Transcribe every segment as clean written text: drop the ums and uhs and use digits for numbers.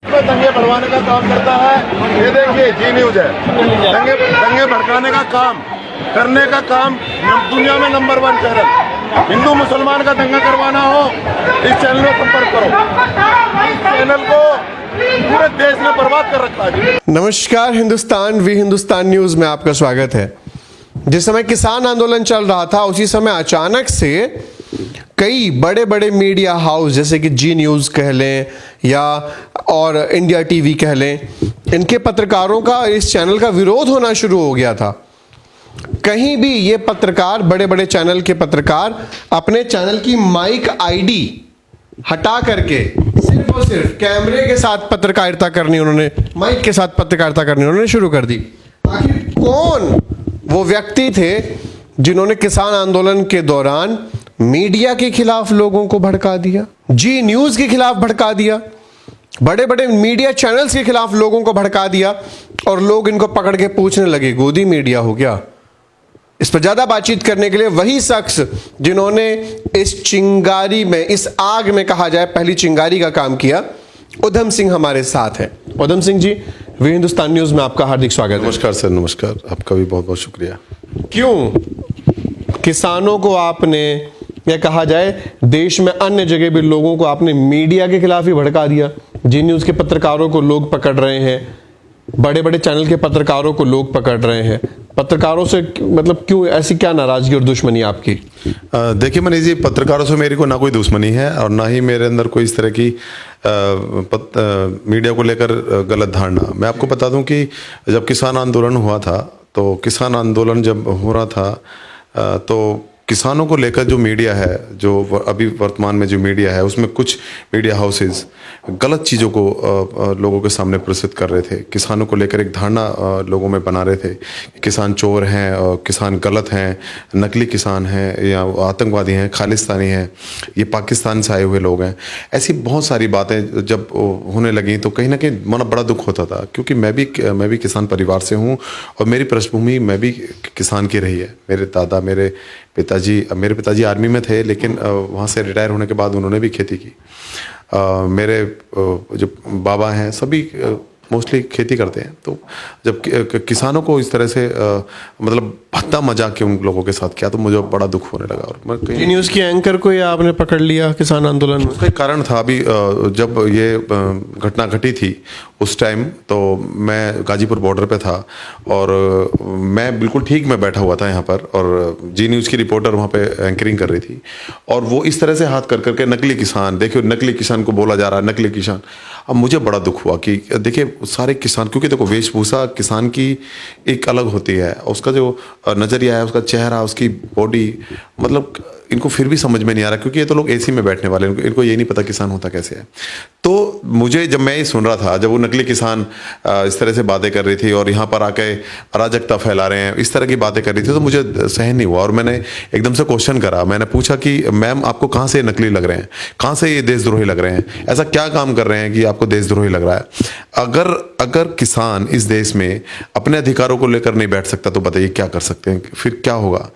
दंगे बढ़वाने का काम करता है। ये देखिए जी न्यूज है, दंगे भड़काने का काम करने का काम दुनिया में नंबर 1 चैनल। हिंदू मुसलमान का दंगा करवाना हो इस चैनल में संपर्क करो। इस चैनल को पूरे देश ने बर्बाद कर रखा है। नमस्कार, हिंदुस्तान वी हिंदुस्तान न्यूज में आपका स्वागत है। जिस समय किसान आंदोलन चल रहा था उसी समय अचानक से कई बड़े बड़े मीडिया हाउस जैसे कि जी न्यूज कह लें या और इंडिया टीवी कह लें, इनके पत्रकारों का इस चैनल का विरोध होना शुरू हो गया था। कहीं भी ये पत्रकार, बड़े बड़े चैनल के पत्रकार अपने चैनल की माइक आईडी हटा करके सिर्फ और सिर्फ कैमरे के साथ पत्रकारिता करनी, उन्होंने माइक के साथ पत्रकारिता करनी उन्होंने शुरू कर दी। आखिर कौन वो व्यक्ति थे जिन्होंने किसान आंदोलन के दौरान मीडिया के खिलाफ लोगों को भड़का दिया, जी न्यूज के खिलाफ भड़का दिया, बड़े बड़े मीडिया चैनल्स के खिलाफ लोगों को भड़का दिया और लोग इनको पकड़ के पूछने लगे गोदी मीडिया हो गया। इस पर ज्यादा बातचीत करने के लिए वही शख्स जिन्होंने इस चिंगारी में, इस आग में कहा जाए पहली चिंगारी का काम किया, उधम सिंह हमारे साथ है। उधम सिंह जी, वी हिंदुस्तान न्यूज में आपका हार्दिक स्वागत है। नमस्कार सर, नमस्कार। आपका भी बहुत बहुत शुक्रिया। क्यों किसानों को आपने, या कहा जाए देश में अन्य जगह भी लोगों को आपने मीडिया के खिलाफ ही भड़का दिया? जी न्यूज के पत्रकारों को लोग पकड़ रहे हैं, बड़े बड़े चैनल के पत्रकारों को लोग पकड़ रहे हैं, पत्रकारों से मतलब क्यों, ऐसी क्या नाराजगी और दुश्मनी आपकी? देखिए मनीष जी, पत्रकारों से मेरी को ना कोई दुश्मनी है और ना ही मेरे अंदर कोई इस तरह की मीडिया को लेकर गलत धारणा। मैं आपको बता दूं कि जब किसान आंदोलन हुआ था, तो किसान आंदोलन जब हो रहा था तो किसानों को लेकर जो मीडिया है, जो अभी वर्तमान में जो मीडिया है, उसमें कुछ मीडिया हाउसेस गलत चीज़ों को लोगों के सामने प्रस्तुत कर रहे थे। किसानों को लेकर एक धारणा लोगों में बना रहे थे कि किसान चोर हैं और किसान गलत हैं, नकली किसान हैं या आतंकवादी हैं, खालिस्तानी हैं, ये पाकिस्तान से आए हुए लोग हैं। ऐसी बहुत सारी बातें जब होने लगी तो कहीं ना कहीं मन बड़ा दुख होता था, क्योंकि मैं भी किसान परिवार से हूँ और मेरी पृष्ठभूमि मैं भी किसान की रही है। मेरे दादा, मेरे पिताजी आर्मी में थे, लेकिन वहाँ से रिटायर होने के बाद उन्होंने भी खेती की। मेरे जो बाबा हैं सभी मोस्टली खेती करते हैं। तो जब किसानों को इस तरह से मतलब भद्दा मजाक के उन लोगों के साथ किया तो मुझे बड़ा दुख होने लगा। और जी न्यूज की एंकर को या आपने पकड़ लिया किसान आंदोलन में? उसका एक कारण था। अभी जब ये घटना घटी थी उस टाइम तो मैं गाजीपुर बॉर्डर पे था और मैं बिल्कुल ठीक में बैठा हुआ था यहाँ पर, और जी न्यूज़ की रिपोर्टर वहाँ पे एंकरिंग कर रही थी और वो इस तरह से हाथ कर करके नकली किसान, देखिए नकली किसान को बोला जा रहा है, नकली किसान। अब मुझे बड़ा दुख हुआ कि देखिए सारे किसान, क्योंकि देखो वेशभूषा किसान की एक अलग होती है, उसका जो नज़रिया है, उसका चेहरा, उसकी बॉडी, मतलब इनको फिर भी समझ में नहीं आ रहा, क्योंकि ये तो लोग एसी में बैठने वाले, इनको ये नहीं पता किसान होता कैसे है। तो मुझे जब मैं ये सुन रहा था, जब वो नकली किसान इस तरह से बातें कर रही थी और यहाँ पर आके अराजकता फैला रहे हैं, इस तरह की बातें कर रही थी, तो मुझे सहन नहीं हुआ और मैंने एकदम से क्वेश्चन करा। मैंने पूछा कि मैम आपको कहाँ से नकली लग रहे हैं, कहाँ से ये देशद्रोही लग रहे हैं, ऐसा क्या काम कर रहे हैं कि आपको देशद्रोही लग रहा है? अगर किसान इस देश में अपने अधिकारों को लेकर नहीं बैठ सकता तो बताइए क्या कर सकते हैं, फिर क्या होगा?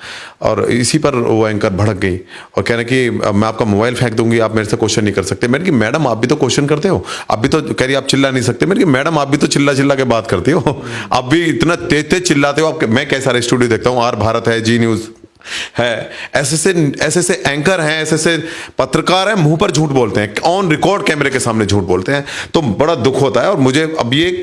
और इसी पर वो एंकर भड़क गई और कह रहे कि मैं आपका मोबाइल फेंक दूंगी, आप मेरे से क्वेश्चन नहीं कर सकते। मैंने कहा मैडम आप भी तो क्वेश्चन करते हो, आप भी तो कह रही आप चिल्ला नहीं सकते। मैंने कहा मैडम आप भी तो चिल्ला के बात करती हो, आप भी इतना तेज चिल्लाते हो। मैं कैसा स्टूडियो देखता हूँ, आर भारत है, जी न्यूज है, ऐसे एंकर हैं, ऐसे पत्रकार हैं, मुंह पर झूठ बोलते हैं, ऑन रिकॉर्ड कैमरे के सामने झूठ बोलते हैं, तो बड़ा दुख होता है। और मुझे अब ये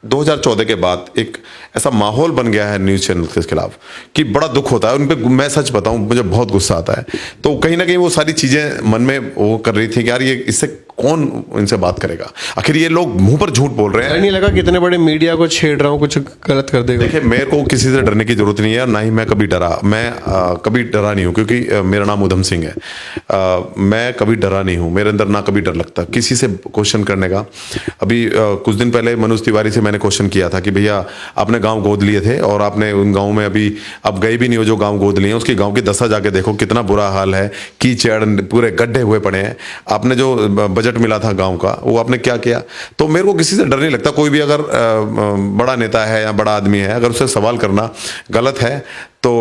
2014 के बाद एक ऐसा माहौल बन गया है न्यूज़ चैनल के खिलाफ कि बड़ा दुख होता है उन पे। मैं सच बताऊं, मुझे बहुत गुस्सा आता है। तो कहीं ना कहीं वो सारी चीज़ें मन में वो कर रही थी कि यार ये इससे कौन इनसे बात करेगा, आखिर ये लोग मुंह पर झूठ बोल रहे हैं। नहीं लगा कितने बड़े मीडिया को छेड़ रहा हूँ, कुछ गलत कर देगा? देखिए मेरे को किसी से डरने की जरूरत नहीं है, ना ही मैं कभी डरा। मैं कभी डरा नहीं हूँ, क्योंकि मेरा नाम उधम सिंह है। मैं कभी डरा नहीं हूँ, मेरे अंदर ना कभी डर लगता किसी से क्वेश्चन करने का। अभी कुछ दिन पहले मनोज तिवारी से मैंने क्वेश्चन किया था कि भैया आपने गाँव गोद लिए थे और आपने उन गाँव में अभी आप गए भी नहीं हो जो गाँव गोद लिए हैं, उसके गाँव की दशा जाके देखो, कितना बुरा हाल है, कीचड़, पूरे गड्ढे हुए पड़े हैं। आपने जो बजट मिला था गांव का, वो आपने क्या किया। तो मेरे को किसी से डर नहीं लगता। कोई भी अगर बड़ा नेता है या बड़ा आदमी है, अगर उससे सवाल करना गलत है तो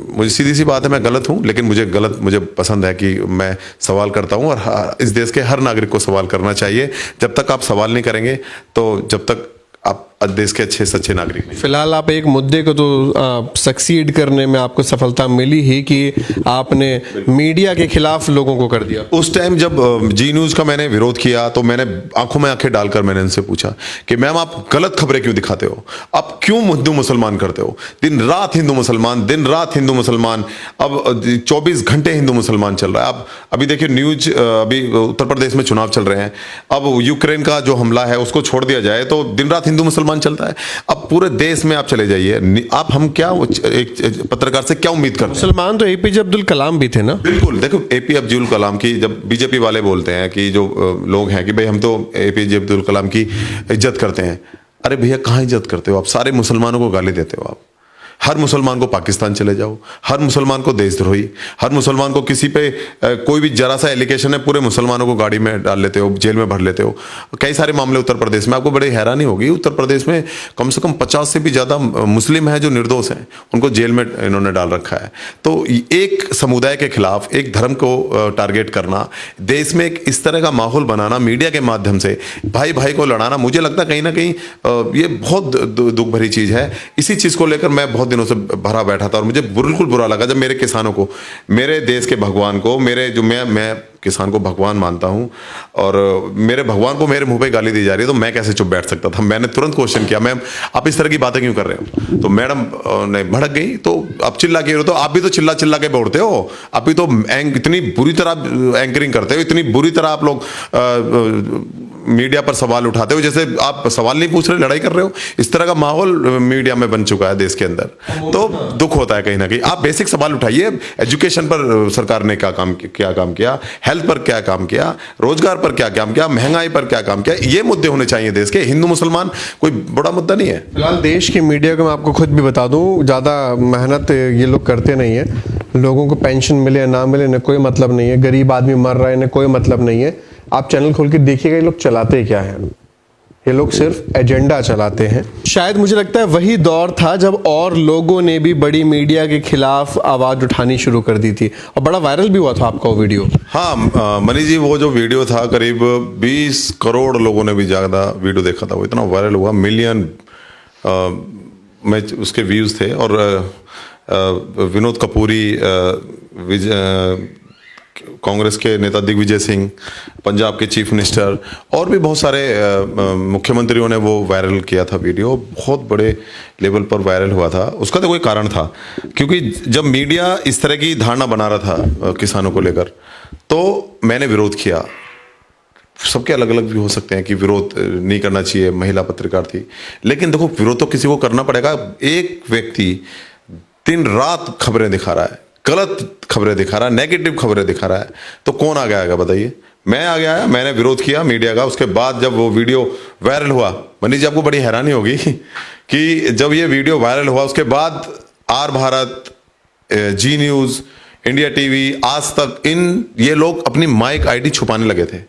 मुझे सीधी सी बात है, मैं गलत हूं, लेकिन मुझे पसंद है कि मैं सवाल करता हूं। और इस देश के हर नागरिक को सवाल करना चाहिए। जब तक आप सवाल नहीं करेंगे तो जब तक आप देश के अच्छे सच्चे नागरिक नहीं। फिलहाल आप एक मुद्दे को तो सक्सीड करने में आपको सफलता मिली ही कि आपने मीडिया के खिलाफ लोगों को कर दिया। उस टाइम जब जी न्यूज का मैंने विरोध किया तो मैंने आंखों में आंखें डालकर मैंने इनसे पूछा कि मैम आप गलत खबरें क्यों दिखाते हो, आप क्यों हिंदू मुसलमान करते हो, दिन रात हिंदू मुसलमान, दिन रात हिंदू मुसलमान। अब 24 घंटे हिंदू मुसलमान चल रहा है। अब अभी देखिए न्यूज, अभी उत्तर प्रदेश में चुनाव चल रहे हैं, अब यूक्रेन का जो हमला है उसको छोड़ दिया जाए तो दिन रात हिंदू मुसलमान चलता है। अब पूरे देश में आप चले जाइए, आप हम क्या एक पत्रकार से क्या उम्मीद करते हैं। मुसलमान तो एपीजे अब्दुल कलाम भी थे ना। बिल्कुल, देखो एपी अब्दुल कलाम की, जब बीजेपी वाले बोलते हैं कि जो लोग हैं कि भाई हम तो एपीजे अब्दुल कलाम की इज्जत करते हैं, अरे भैया कहाँ इज्जत करते हो आप, सारे मुसलमानों को गाली देते हो आप। हर मुसलमान को पाकिस्तान चले जाओ, हर मुसलमान को देशद्रोही, हर मुसलमान को किसी पे कोई भी जरा सा एलिगेशन है पूरे मुसलमानों को गाड़ी में डाल लेते हो, जेल में भर लेते हो। कई सारे मामले उत्तर प्रदेश में, आपको बड़ी हैरानी होगी, उत्तर प्रदेश में कम से कम 50 से भी ज़्यादा मुस्लिम हैं जो निर्दोष हैं, उनको जेल में इन्होंने डाल रखा है। तो एक समुदाय के खिलाफ, एक धर्म को टारगेट करना, देश में एक इस तरह का माहौल बनाना मीडिया के माध्यम से, भाई भाई को लड़ाना, मुझे लगता है कहीं ना कहीं ये बहुत दुख भरी चीज़ है। इसी चीज़ को लेकर मैं बहुत दिनों से भरा बैठा था और मुझे बिल्कुल बुरा लगा जब मेरे किसानों को, मेरे देश के भगवान को, मेरे जो मैं किसान को भगवान मानता हूं और मेरे भगवान को मेरे मुंह पे गाली दी जा रही है, तो मैं कैसे चुप बैठ सकता था। मैंने तुरंत क्वेश्चन किया, मैम आप इस तरह की बातें क्यों कर रहे हो। तो मैडम ने भड़क गई, तो आप चिल्ला के, तो आप भी तो चिल्ला चिल्ला के बोलते हो, आप भी तो इतनी बुरी तरह एंकरिंग करते हो, इतनी बुरी तरह आप लोग मीडिया पर सवाल उठाते हो जैसे आप सवाल नहीं पूछ रहे, लड़ाई कर रहे हो। इस तरह का माहौल मीडिया में बन चुका है देश के अंदर, तो दुख होता है कहीं ना कहीं। आप बेसिक सवाल उठाइए, एजुकेशन पर सरकार ने क्या काम किया, हेल्थ पर क्या काम किया, रोजगार पर क्या काम किया, महंगाई पर क्या काम किया, ये मुद्दे होने चाहिए देश के। हिंदू मुसलमान कोई बड़ा मुद्दा नहीं है। फिलहाल देश की मीडिया को मैं आपको खुद भी बता दूं, ज़्यादा मेहनत ये लोग करते नहीं है। लोगों को पेंशन मिले या ना मिले, इन्हें कोई मतलब नहीं है। गरीब आदमी मर रहा है, इन्हें कोई मतलब नहीं है। आप चैनल खोल के देखिएगा ये लोग चलाते क्या है, ये लोग सिर्फ एजेंडा चलाते हैं। शायद मुझे लगता है वही दौर था जब और लोगों ने भी बड़ी मीडिया के खिलाफ आवाज उठानी शुरू कर दी थी और बड़ा वायरल भी हुआ था आपका वो वीडियो। हाँ मनीष जी, वो जो वीडियो था करीब 20 करोड़ लोगों ने भी ज़्यादा वीडियो देखा था, वो इतना वायरल हुआ, मिलियन में उसके व्यूज़ थे। और विनोद कपूरी, कांग्रेस के नेता दिग्विजय सिंह, पंजाब के चीफ मिनिस्टर और भी बहुत सारे मुख्यमंत्रियों ने वो वायरल किया था वीडियो, बहुत बड़े लेवल पर वायरल हुआ था। उसका तो कोई कारण था, क्योंकि जब मीडिया इस तरह की धारणा बना रहा था किसानों को लेकर, तो मैंने विरोध किया। सबके अलग अलग भी हो सकते हैं कि विरोध नहीं करना चाहिए, महिला पत्रकार थी, लेकिन देखो विरोध तो किसी को करना पड़ेगा। एक व्यक्ति दिन रात खबरें दिखा रहा है, गलत खबरें दिखा रहा है, नेगेटिव खबरें दिखा रहा है, तो कौन आगे आएगा बताइए। मैं आगे आया, मैंने विरोध किया मीडिया का। उसके बाद जब वो वीडियो वायरल हुआ, मनीष जी आपको बड़ी हैरानी होगी कि जब ये वीडियो वायरल हुआ उसके बाद R Bharat, Zee News, India TV, Aaj Tak, ये लोग अपनी माइक आईडी छुपाने लगे थे।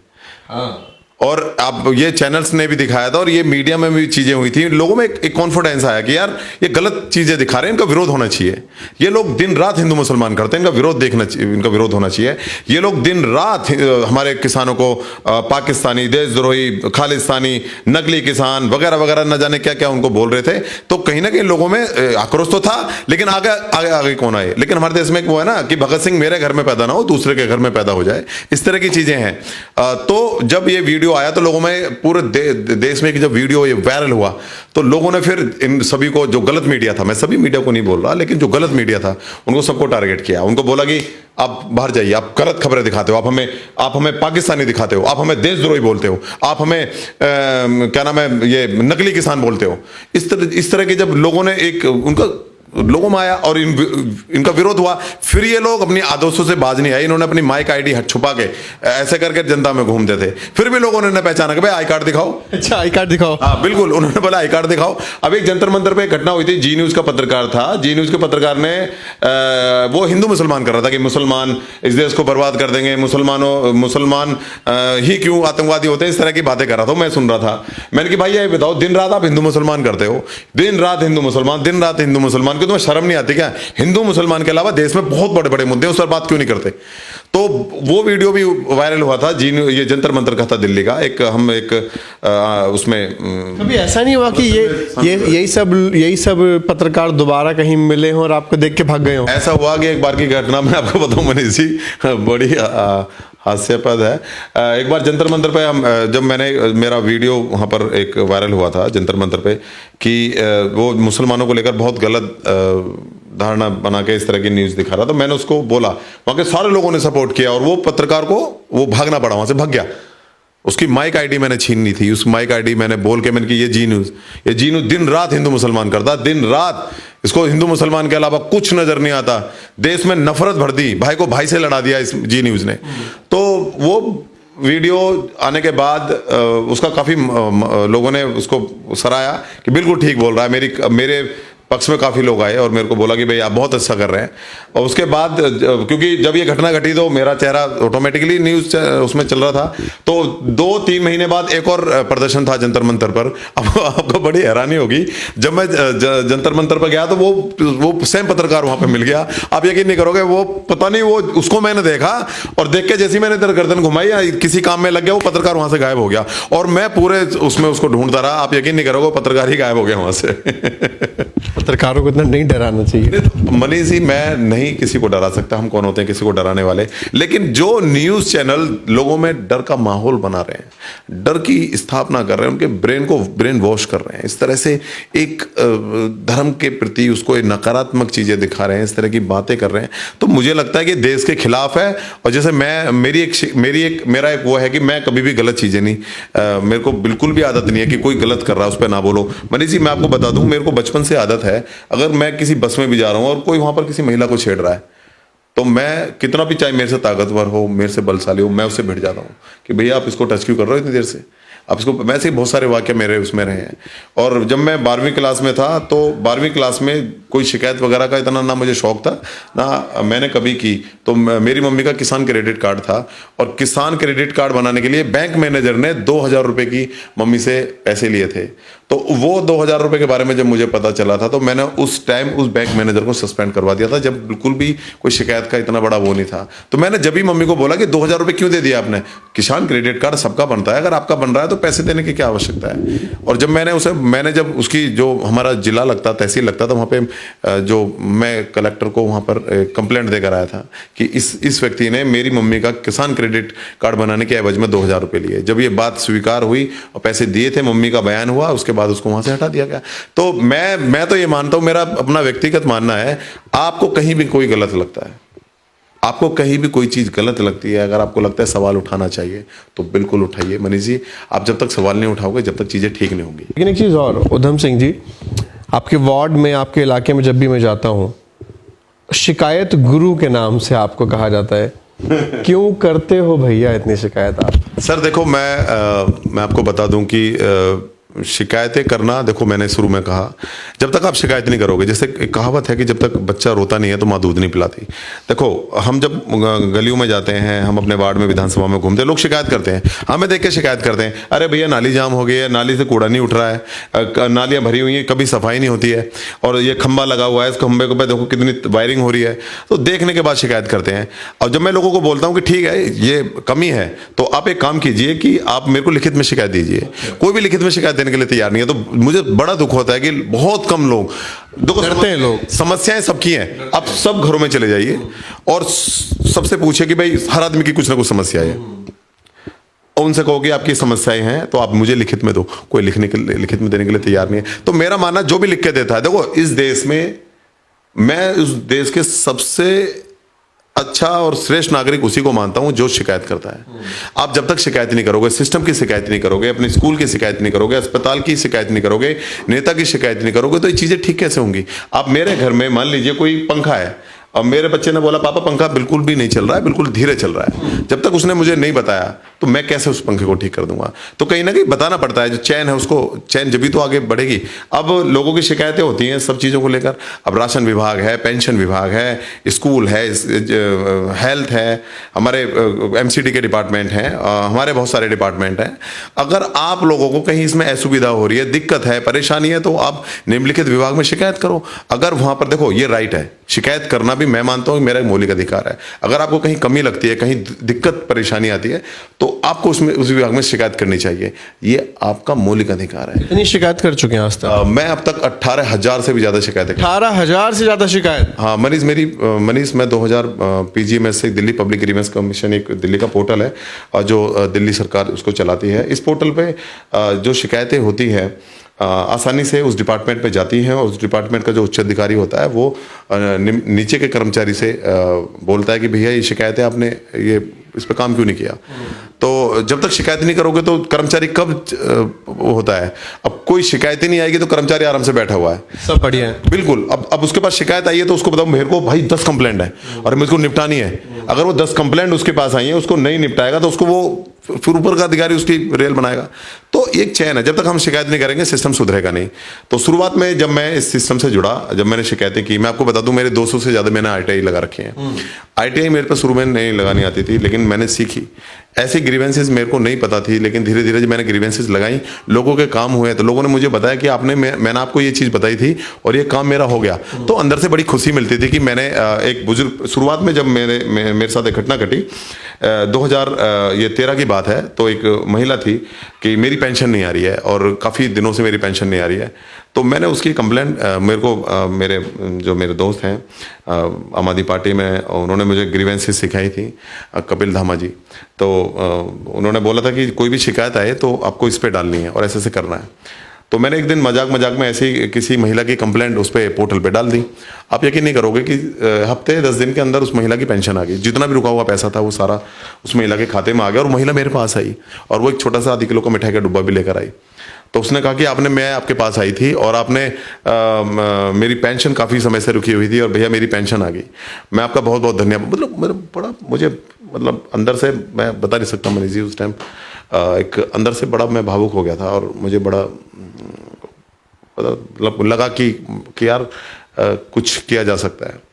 और अब ये चैनल्स ने भी दिखाया था और ये मीडिया में भी चीजें हुई थी। लोगों में एक कॉन्फिडेंस आया कि यार ये गलत चीजें दिखा रहे हैं, इनका विरोध होना चाहिए। ये लोग दिन रात हिंदू मुसलमान करते हैं, इनका विरोध होना चाहिए। ये लोग दिन रात हमारे किसानों को पाकिस्तानी, देशद्रोही, खालिस्तानी, नकली किसान वगैरह वगैरह न जाने क्या क्या उनको बोल रहे थे। तो कहीं ना कहीं लोगों में आक्रोश तो था, लेकिन आगे आगे आगे कौन आए। लेकिन हमारे देश में वो है ना कि भगत सिंह मेरे घर में पैदा ना हो, दूसरे के घर में पैदा हो जाए, इस तरह की चीजें हैं। तो जब ये वीडियो आया तो लोगों में पूरे देश में कि जब वीडियो ये वायरल हुआ तो लोगों ने फिर इन सभी को, जो गलत मीडिया था, मैं सभी मीडिया को नहीं बोल रहा, लेकिन जो गलत मीडिया था उनको सबको टारगेट किया। उनको बोला कि आप बाहर जाइए, आप गलत खबरें दिखाते हो, आप हमें पाकिस्तानी दिखाते हो, आप हमें देशद्रोही बोलते हो, आप हमें क्या नाम है, ये नकली किसान बोलते हो। इस तरह के जब लोगों ने एक उनका लोगों में आया और इनका विरोध हुआ। फिर ये लोग अपनी आदर्शों से बाज नहीं आए, इन्होंने अपनी माइक आईडी छुपा के ऐसे करके जनता में घूमते थे। फिर भी लोगों ने पहचाना कि भाई आई कार्ड दिखाओ। अच्छा, आई कार्ड दिखाओ। हाँ बिल्कुल, उन्होंने बोला आई कार्ड दिखाओ। अब एक जंतर मंतर पे घटना हुई थी, जी न्यूज का पत्रकार था। जी न्यूज के पत्रकार ने वो हिंदू मुसलमान कर रहा था कि मुसलमान इस देश को बर्बाद कर देंगे, मुसलमान ही क्यों आतंकवादी होते हैं, इस तरह की बातें कर रहा था। मैं सुन रहा था, मैंने कि भाई ये बताओ, दिन रात आप हिंदू मुसलमान करते हो, दिन रात हिंदू मुसलमान, दिन रात हिंदू मुसलमान, तुम्हें शर्म नहीं आती क्या? हिंदू मुसलमान के अलावा देश में बहुत बड़े बड़े मुद्दे हैं, उस पर बात क्यों नहीं करते? तो वो वीडियो भी वायरल हुआ था। जी ये जंतर मंतर का था दिल्ली का, उसमें कभी ऐसा नहीं हुआ कि यही सब पत्रकार दोबारा कहीं मिले हों और आपको देख के भाग गए हों? ऐसा हुआ कि एक बार की घटना मैं आपको बताऊं मनीष जी, बड़ी हास्यास्पद है। एक बार जंतर मंतर पे जब मेरा वीडियो वहाँ पर एक वायरल हुआ था जंतर मंतर पे कि वो मुसलमानों को लेकर बहुत गलत धारणा बना के इस तरह की न्यूज़ दिखा रहा था। मैंने उसको बोला, वहाँ के सारे लोगों ने सपोर्ट किया और वो पत्रकार को वो भागना पड़ा, वहाँ से भाग गया। उसकी माइक आईडी मैंने छीननी थी, उस माइक आईडी मैंने बोल के मैंने कि ये जी न्यूज़ दिन रात हिंदू मुसलमान करता, दिन रात इसको हिंदू मुसलमान के अलावा कुछ नजर नहीं आता, देश में नफरत भर दी, भाई को भाई से लड़ा दिया इस जी न्यूज़ ने। तो वो वीडियो आने के बाद उसका काफ़ी लोगों ने उसको सराहा कि बिल्कुल ठीक बोल रहा है। मेरे पक्ष में काफ़ी लोग आए और मेरे को बोला कि भाई आप बहुत अच्छा कर रहे हैं। और उसके बाद क्योंकि जब ये घटना घटी तो मेरा चेहरा ऑटोमेटिकली न्यूज़ उसमें चल रहा था, तो 2-3 महीने बाद एक और प्रदर्शन था जंतर मंतर पर। अब आपको बड़ी हैरानी होगी, जब मैं जंतर मंतर पर गया तो वो सेम पत्रकार वहाँ पे मिल गया। आप यकीन नहीं करोगे, वो पता नहीं, वो उसको मैंने देखा और देख के जैसे मैंने इधर गर्दन घुमाई, किसी काम में लग गया, वो पत्रकार वहाँ से गायब हो गया और मैं पूरे उसमें उसको ढूंढता रहा। आप यकीन नहीं करोगे, पत्रकार ही गायब हो गया वहाँ से। पत्रकारों को इतना नहीं डराना चाहिए। मनीष जी, मैं नहीं किसी को डरा सकता, हम कौन होते हैं किसी को डराने वाले, लेकिन जो न्यूज़ चैनल लोगों में डर का माहौल बना रहे हैं, डर की स्थापना कर रहे हैं, उनके ब्रेन वॉश कर रहे हैं, इस तरह से एक धर्म के प्रति उसको नकारात्मक चीज़ें दिखा रहे हैं, इस तरह की बातें कर रहे हैं, तो मुझे लगता है कि देश के खिलाफ है। और जैसे मेरा एक वो है कि मैं कभी भी गलत चीज़ें नहीं, मेरे को बिल्कुल भी आदत नहीं है कि कोई गलत कर रहा है उस पर ना बोलो। मनीष जी, मैं आपको बता दूं, मेरे को बचपन से आदत है, अगर मैं किसी बस में भी जा रहा हूं और कोई वहां पर किसी महिला को छेड़ रहा है, तो मैं कितना भी, चाहे मेरे से ताकतवर हो, मेरे से बलशाली हो, मैं उससे भिड़ जाता हूं कि भैया आप इसको टच क्यों कर रहे हो इतनी देर से, आप इसको। वैसे बहुत सारे वाक्य मेरे उसमें रहे हैं। और जब मैं 12वीं क्लास में था, तो 12वीं क्लास में कोई शिकायत वगैरह का इतना ना मुझे शौक था ना मैंने कभी की। तो मेरी मम्मी का किसान क्रेडिट कार्ड था और किसान क्रेडिट कार्ड बनाने के लिए बैंक मैनेजर ने 2000 रुपये की मम्मी से पैसे लिए थे। तो वो 2000 रुपये के बारे में जब मुझे पता चला था, तो मैंने उस टाइम उस बैंक मैनेजर को सस्पेंड करवा दिया था, जब बिल्कुल भी कोई शिकायत का इतना बड़ा वो नहीं था। तो मैंने जब भी मम्मी को बोला कि 2000 रुपये क्यों दे दिया आपने, किसान क्रेडिट कार्ड सबका बनता है, अगर आपका बन रहा है तो पैसे देने की क्या आवश्यकता है। और जब मैंने जब उसकी जो हमारा जिला लगता, तहसील लगता था, वहाँ पे जो मैं कलेक्टर को वहाँ पर कंप्लेंट देकर आया था कि इस व्यक्ति ने मेरी मम्मी का किसान क्रेडिट कार्ड बनाने के एवज में 2000 रुपये लिए। जब ये बात स्वीकार हुई और पैसे दिए थे, मम्मी का बयान हुआ, उसके बाद उसको वहाँ से हटा दिया गया। तो मैं तो ये मानता हूँ, मेरा अपना व्यक्तिगत मानना है, आपको कहीं भी कोई गलत लगता है, आपको कहीं भी कोई चीज़ गलत लगती है, अगर आपको लगता है सवाल उठाना चाहिए तो बिल्कुल उठाइए। मनीष जी, आप जब तक सवाल नहीं उठाओगे जब तक चीज़ें ठीक नहीं होंगी। लेकिन एक चीज़ और, उधम सिंह जी, आपके वार्ड में, आपके इलाके में जब भी मैं जाता हूँ, शिकायत गुरु के नाम से आपको कहा जाता है। क्यों करते हो भैया इतनी शिकायत आप? सर देखो, मैं आपको बता दूं कि शिकायतें करना, देखो मैंने शुरू में कहा, जब तक आप शिकायत नहीं करोगे, जैसे एक कहावत है कि जब तक बच्चा रोता नहीं है तो माँ दूध नहीं पिलाती। देखो, हम जब गलियों में जाते हैं, हम अपने वार्ड में, विधानसभा में घूमते हैं, लोग शिकायत करते हैं, हमें देख के शिकायत करते हैं, अरे भैया नाली जाम हो गई है, नाली से कूड़ा नहीं उठ रहा है, नालियाँ भरी हुई हैं, कभी सफाई नहीं होती है, और ये खंबा लगा हुआ है, इस खंबे को देखो कितनी वायरिंग हो रही है। तो देखने के बाद शिकायत करते हैं। और जब मैं लोगों को बोलता हूँ कि ठीक है ये कमी है, तो आप एक काम कीजिए कि आप मेरे को लिखित में शिकायत दीजिए। कोई भी लिखित में शिकायत देने के लिए तैयार नहीं है। तो मुझे बड़ा दुख होता है कि बहुत कम लोग डरते हैं। लोग, समस्याएं सबकी हैं, आप सब घरों में चले जाइए और सबसे पूछिए कि भाई हर आदमी की कुछ ना कुछ समस्या है, और उनसे कहो कि आपकी समस्याएं हैं तो आप मुझे लिखित में दो। कोई लिखित में देने के लिए तैयार नहीं है। तो मेरा मानना, जो भी लिख के देता है, देखो इस देश में, मैं उस देश के सबसे अच्छा और श्रेष्ठ नागरिक उसी को मानता हूं जो शिकायत करता है। आप जब तक शिकायत नहीं करोगे, सिस्टम की शिकायत नहीं करोगे, अपने स्कूल की शिकायत नहीं करोगे, अस्पताल की शिकायत नहीं करोगे, नेता की शिकायत नहीं करोगे, तो ये चीजें ठीक कैसे होंगी? आप मेरे घर में मान लीजिए कोई पंखा है और मेरे बच्चे ने बोला पापा पंखा बिल्कुल भी नहीं चल रहा है, बिल्कुल धीरे चल रहा है, जब तक उसने मुझे नहीं बताया तो मैं कैसे उस पंखे को ठीक कर दूंगा? तो कहीं ना कहीं बताना पड़ता है, जो चैन है उसको, चैन जब भी तो आगे बढ़ेगी। अब लोगों की शिकायतें होती हैं सब चीज़ों को लेकर, अब राशन विभाग है, पेंशन विभाग है, स्कूल है, हेल्थ है, हमारे MCD के डिपार्टमेंट हैं, हमारे बहुत सारे डिपार्टमेंट हैं। अगर आप लोगों को कहीं इसमें असुविधा हो रही है, दिक्कत है, परेशानी है, तो आप निम्नलिखित विभाग में शिकायत करो। अगर वहां पर देखो ये राइट है, शिकायत करना भी मैं मानता हूं मेरा मौलिक अधिकार है। अगर आपको कहीं कमी लगती है, कहीं दिक्कत परेशानी आती है, तो आपको उसमें उस विभाग में शिकायत करनी चाहिए, ये आपका मौलिक अधिकार है। इतनी शिकायत कर चुके हैं आज तक? मैं अब तक 18,000 से भी ज्यादा शिकायतें 18,000 से ज्यादा शिकायत? हाँ मनीष, मैं 2000 PGMS से, दिल्ली पब्लिक ग्रीवेंस कमीशन, एक दिल्ली का पोर्टल है और जो दिल्ली सरकार उसको चलाती है। इस पोर्टल पे जो शिकायतें होती है आसानी से उस डिपार्टमेंट पे जाती हैं, और उस डिपार्टमेंट का जो उच्च अधिकारी होता है वो नीचे के कर्मचारी से बोलता है कि भैया ये शिकायत है, आपने ये इस पे काम क्यों नहीं किया? तो जब तक शिकायत नहीं करोगे तो कर्मचारी कब होता है? अब कोई शिकायत ही नहीं आएगी तो कर्मचारी आराम से बैठा हुआ है, सब बढ़िया है। बिल्कुल। अब उसके पास शिकायत आई है तो उसको बताओ मेरे को भाई 10 कंप्लेंट है और मुझको निपटानी है। अगर वो 10 कंप्लेंट उसके पास आई है, उसको नहीं निपटाएगा तो उसको वो फिर ऊपर का अधिकारी उसकी रेल बनाएगा। तो एक चैन है, जब तक हम शिकायत नहीं करेंगे सिस्टम सुधरेगा नहीं। तो शुरुआत में जब मैं इस सिस्टम से जुड़ा, जब मैंने शिकायतें की, मैं आपको बता दूं मेरे 200 से ज़्यादा मैंने ITI लगा रखे हैं। ITI मेरे पे शुरू में नहीं लगानी आती थी, लेकिन मैंने सीखी। ऐसी ग्रीवेंसेस मेरे को नहीं पता थी, लेकिन धीरे धीरे जब मैंने ग्रीवेंसेस लगाई, लोगों के काम हुए, तो लोगों ने मुझे बताया कि मैंने आपको ये चीज़ बताई थी और ये काम मेरा हो गया। तो अंदर से बड़ी खुशी मिलती थी कि मैंने एक बुजुर्ग, शुरुआत में जब मेरे साथ एक घटना घटी 2013 की बात है, तो एक महिला थी कि मेरी पेंशन नहीं आ रही है और काफ़ी दिनों से मेरी पेंशन नहीं आ रही है। तो मैंने उसकी कंप्लेंट मेरे दोस्त हैं आम आदमी पार्टी में, उन्होंने मुझे ग्रीवेंसेस सिखाई थी, कपिल धामा जी। तो उन्होंने बोला था कि कोई भी शिकायत आए तो आपको इस पे डालनी है और ऐसे ऐसे करना है। तो मैंने एक दिन मजाक में ऐसे ही किसी महिला की कंप्लेंट उस पर पोर्टल पे डाल दी। आप यकीन नहीं करोगे कि हफ्ते 10 दिन के अंदर उस महिला की पेंशन आ गई। जितना भी रुका हुआ पैसा था वो सारा उस महिला के खाते में आ गया और महिला मेरे पास आई और वो एक छोटा सा आधी किलो का मिठाई का डिब्बा भी लेकर आई। तो उसने कहा कि मैं आपके पास आई थी और आपने मेरी पेंशन काफ़ी समय से रुकी हुई थी और भैया मेरी पेंशन आ गई, मैं आपका बहुत बहुत धन्यवाद। मुझे अंदर से मैं बता नहीं सकता मनीष जी, उस टाइम एक अंदर से बड़ा मैं भावुक हो गया था और मुझे बड़ा मतलब लगा कि यार कुछ किया जा सकता है।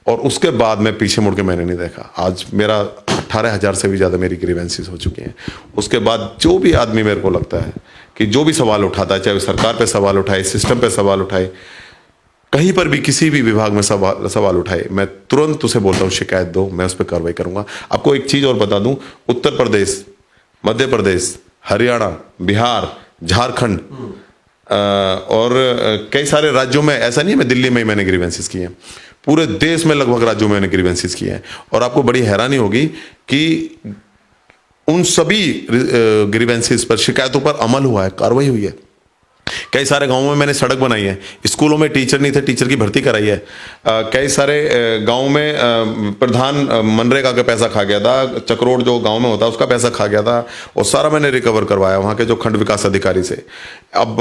और उसके बाद मैं पीछे मुड़ के मैंने नहीं देखा। आज मेरा 18,000 से भी ज़्यादा मेरी ग्रीवेंसेस हो चुकी हैं। उसके बाद जो भी आदमी मेरे को लगता है कि जो भी सवाल उठाता है, चाहे वो सरकार पे सवाल उठाए, सिस्टम पे सवाल उठाए, कहीं पर भी किसी भी विभाग में सवाल उठाए, मैं तुरंत उसे बोलता हूँ शिकायत दो, मैं उस पर कार्रवाई करूँगा। आपको एक चीज़ और बता दूँ, उत्तर प्रदेश, मध्य प्रदेश, हरियाणा, बिहार, झारखंड और कई सारे राज्यों में, ऐसा नहीं है मैं दिल्ली में ही मैंने ग्रीवेंसेस किए हैं, पूरे देश में लगभग राज्यों में मैंने ग्रीवेंसेस किए हैं। और आपको बड़ी हैरानी होगी कि उन सभी ग्रीवेंसेस पर, शिकायतों पर अमल हुआ है, कार्रवाई हुई है। कई सारे गांवों में मैंने सड़क बनाई है, स्कूलों में टीचर नहीं थे, टीचर की भर्ती कराई है। कई सारे गांवों में प्रधान मनरेगा का पैसा खा गया था, चक्रोड़ जो गांव में होता है उसका पैसा खा गया था, और सारा मैंने रिकवर करवाया वहाँ के जो खंड विकास अधिकारी से। अब